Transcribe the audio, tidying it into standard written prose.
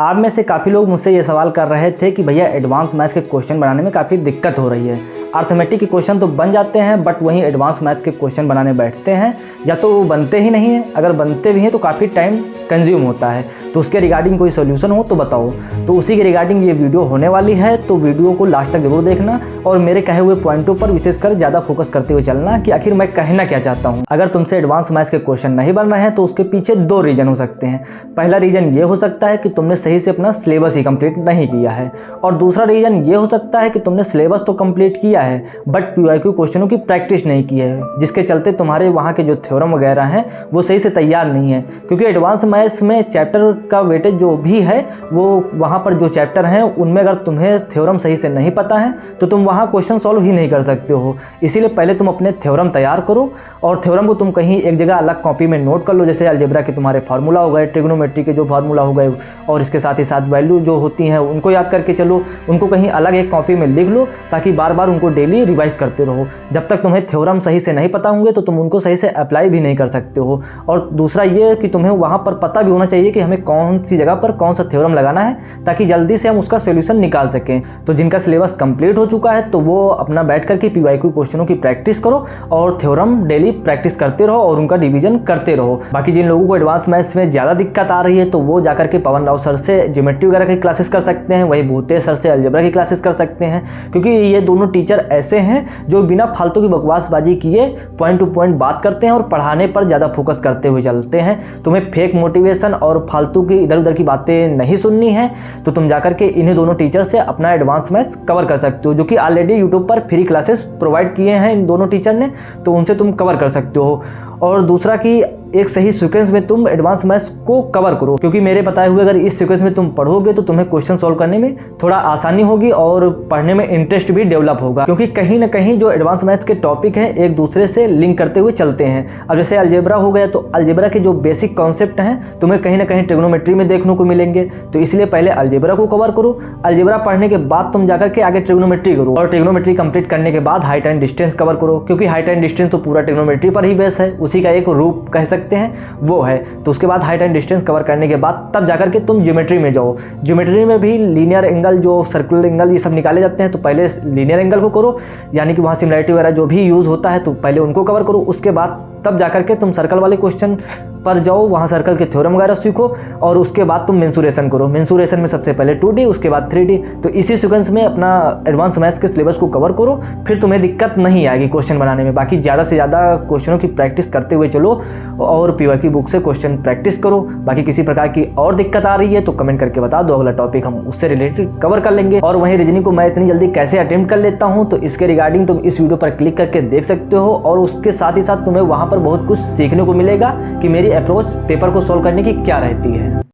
आप में से काफ़ी लोग मुझसे ये सवाल कर रहे थे कि भैया एडवांस मैथ्स के क्वेश्चन बनाने में काफ़ी दिक्कत हो रही है। अर्थमेटिक के क्वेश्चन तो बन जाते हैं, बट वहीं एडवांस मैथ्स के क्वेश्चन बनाने बैठते हैं या तो वो बनते ही नहीं हैं, अगर बनते भी हैं तो काफ़ी टाइम कंज्यूम होता है। तो उसके रिगार्डिंग कोई सोल्यूशन हो तो बताओ। तो उसी के रिगार्डिंग ये वीडियो होने वाली है, तो वीडियो को लास्ट तक जरूर देखना और मेरे कहे हुए पॉइंटों पर विशेषकर ज़्यादा फोकस करते हुए चलना कि आखिर मैं कहना क्या चाहता हूँ। अगर तुमसे एडवांस मैथ्स के क्वेश्चन नहीं बन रहे हैं तो उसके पीछे दो रीज़न हो सकते हैं। पहला रीज़न ये हो सकता है कि तुमने सही से अपना सिलेबस ही कंप्लीट नहीं किया है, और दूसरा रीज़न ये हो सकता है कि तुमने सिलेबस तो कंप्लीट किया है बट पीवाईक्यू क्वेश्चनों की प्रैक्टिस नहीं की है, जिसके चलते तुम्हारे वहाँ के जो थ्योरम वगैरह हैं वो सही से तैयार नहीं है। क्योंकि एडवांस मैथ्स में चैप्टर का वेटेज जो भी है वो वहाँ पर जो चैप्टर हैं उनमें अगर तुम्हें थ्योरम सही से नहीं पता है तो तुम वहाँ क्वेश्चन सॉल्व ही नहीं कर सकते हो। इसीलिए पहले तुम अपने थ्योरम तैयार करो और थ्योरम को तुम कहीं एक जगह अलग कॉपी में नोट कर लो, जैसे अलजेब्रा के तुम्हारे फार्मूला हो गए, ट्रिग्नोमेट्री के जो फार्मूला हो गए, और इसके साथ ही साथ वैल्यू जो होती हैं उनको याद करके चलो, उनको कहीं अलग एक कॉपी में लिख लो ताकि बार बार उनको डेली रिवाइज करते रहो। जब तक तुम्हें थ्योरम सही से नहीं पता होंगे तो तुम उनको सही से अप्लाई भी नहीं कर सकते हो। और दूसरा ये कि तुम्हें वहाँ पर पता भी होना चाहिए कि हमें कौन सी जगह पर कौन सा थ्योरम लगाना है ताकि जल्दी से हम उसका सोल्यूशन निकाल सकें। तो जिनका सिलेबस कंप्लीट हो चुका है तो वो अपना बैठ करके पीवाईक्यू क्वेश्चनों की प्रैक्टिस करो और थ्योरम डेली प्रैक्टिस करते रहो और उनका डिवीजन करते रहो। बाकी जिन लोगों को एडवांस मैथ्स में ज़्यादा दिक्कत आ रही है तो वो जाकर के पवन राव सर से ज्योमेट्री वगैरह की क्लासेस कर सकते हैं, वही भूते सर से अलजेब्रा की क्लासेस कर सकते हैं, क्योंकि ये दोनों टीचर ऐसे हैं जो बिना फालतू की बकवासबाजी किए पॉइंट टू पॉइंट बात करते हैं और पढ़ाने पर ज़्यादा फोकस करते हुए चलते हैं। तुम्हें फेक मोटिवेशन और फालतू की इधर उधर की बातें नहीं सुननी है तो तुम जाकर के इन्हीं दोनों टीचर से अपना एडवांस मैथ्स कवर कर सकते हो, जो कि ऑलरेडी यूट्यूब पर फ्री क्लासेस प्रोवाइड किए हैं इन दोनों टीचर ने, तो उनसे तुम कवर कर सकते हो। और दूसरा कि एक सही सीक्वेंस में तुम एडवांस मैथ्स को कवर करो, क्योंकि मेरे बताए हुए अगर इस सीक्वेंस में तुम पढ़ोगे तो तुम्हें क्वेश्चन सॉल्व करने में थोड़ा आसानी होगी और पढ़ने में इंटरेस्ट भी डेवलप होगा, क्योंकि कहीं ना कहीं जो एडवांस मैथ्स के टॉपिक हैं एक दूसरे से लिंक करते हुए चलते हैं। अब जैसे अलजेब्रा हो गया तो अलजेब्रा के जो बेसिक कॉन्सेप्ट हैं तुम्हें कहीं ना कहीं ट्रिग्नोमेट्री में देखने को मिलेंगे, तो इसलिए पहले अलजेब्रा को कवर करो। अलजेब्रा पढ़ने के बाद तुम जाकर के आगे ट्रिग्नोमेट्री करो और ट्रिग्नोमेट्री कंप्लीट करने के बाद हाइट एंड डिस्टेंस कवर करो, क्योंकि हाइट एंड डिस्टेंस तो पूरा ट्रिग्नोमेट्री पर ही बेस है, उसी का एक रूप कह सकते हैं वो है। तो उसके बाद हाइट एंड डिस्टेंस कवर करने के बाद तब जाकर के तुम ज्योमेट्री में जाओ। ज्योमेट्री में भी लीनियर एंगल, जो सर्कुलर एंगल, ये सब निकाले जाते हैं, तो पहले लीनियर एंगल को करो, यानी कि वहाँ सिमिलैरिटी वगैरह जो भी यूज़ होता है तो पहले उनको कवर करो। उसके बाद तब जाकर के तुम सर्कल वाले क्वेश्चन पर जाओ, वहाँ सर्कल के थ्योरम वगैरह सीखो और उसके बाद तुम मेंसुरेशन करो। मेंसुरेशन में सबसे पहले 2D, उसके बाद 3D। तो इसी सीक्वेंस में अपना एडवांस मैथ्स के सिलेबस को कवर करो, फिर तुम्हें दिक्कत नहीं आएगी क्वेश्चन बनाने में। बाकी ज़्यादा से ज़्यादा क्वेश्चनों की प्रैक्टिस करते हुए चलो और पीवाईक्यू बुक से क्वेश्चन प्रैक्टिस करो। बाकी किसी प्रकार की और दिक्कत आ रही है तो कमेंट करके बता दो, अगला टॉपिक हम उससे रिलेटेड कवर कर लेंगे। और वहीं रीजनिंग को मैं इतनी जल्दी कैसे अटेम्प्ट कर लेता हूँ तो इसके रिगार्डिंग तुम इस वीडियो पर क्लिक करके देख सकते हो, और उसके साथ ही साथ तुम्हें वहाँ पर बहुत कुछ सीखने को मिलेगा कि मेरी अप्रोच पेपर को सॉल्व करने की क्या रहती है।